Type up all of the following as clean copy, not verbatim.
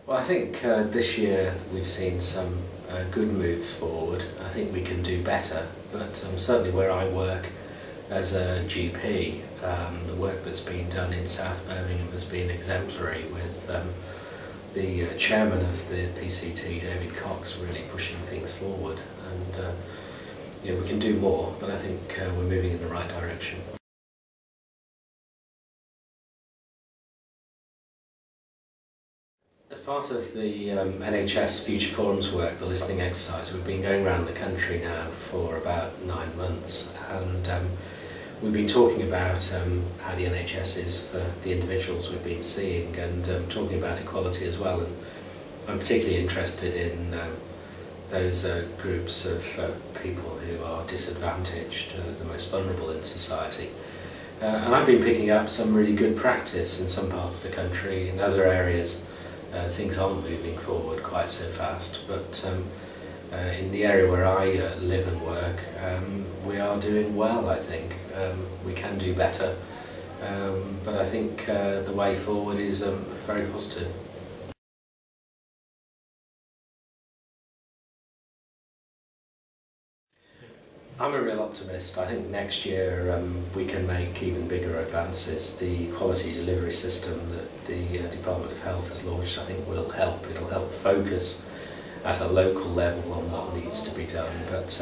Well, I think this year we've seen some good moves forward. I think we can do better, but certainly where I work as a GP, the work that's been done in South Birmingham has been exemplary, with the chairman of the PCT, David Cox, really pushing things forward. And we can do more, but I think we're moving in the right direction. As part of the NHS Future Forum's work, the listening exercise, we've been going around the country now for about 9 months, and we've been talking about how the NHS is for the individuals we've been seeing, and talking about equality as well. And I'm particularly interested in those groups of people who are disadvantaged, the most vulnerable in society. And I've been picking up some really good practice in some parts of the country. In other areas, things aren't moving forward quite so fast, but in the area where I live and work, we are doing well, I think. We can do better, but I think the way forward is very positive. I'm a real optimist. I think next year we can make even bigger advances. The quality delivery system that the Department of Health has launched, I think, will help. It'll help focus at a local level on what needs to be done. But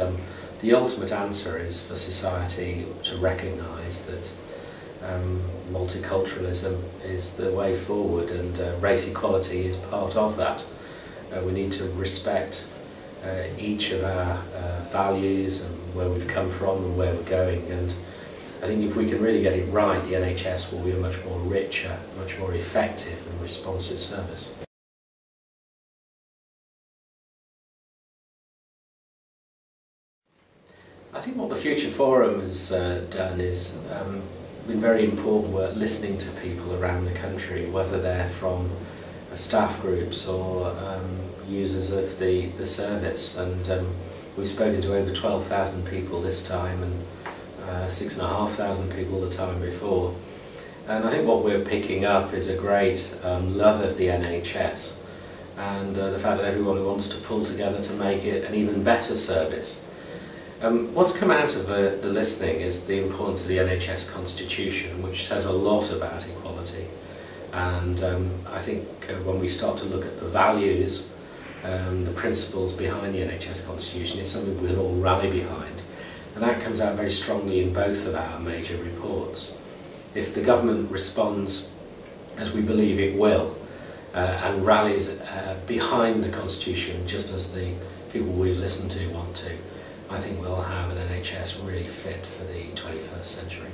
the ultimate answer is for society to recognise that multiculturalism is the way forward, and race equality is part of that. We need to respect each of our values and where we've come from and where we're going, and I think if we can really get it right, the NHS will be a much more richer, much more effective and responsive service. I think what the Future Forum has done is been very important work listening to people around the country, whether they're from staff groups or users of the service, and we've spoken to over 12,000 people this time, and 6,500 people the time before. And I think what we're picking up is a great love of the NHS, and the fact that everyone wants to pull together to make it an even better service. What's come out of the listening is the importance of the NHS Constitution, which says a lot about equality. And I think when we start to look at the values, the principles behind the NHS Constitution, it's something we'll all rally behind. And that comes out very strongly in both of our major reports. If the government responds, as we believe it will, and rallies behind the Constitution, just as the people we've listened to want to, I think we'll have an NHS really fit for the 21st century.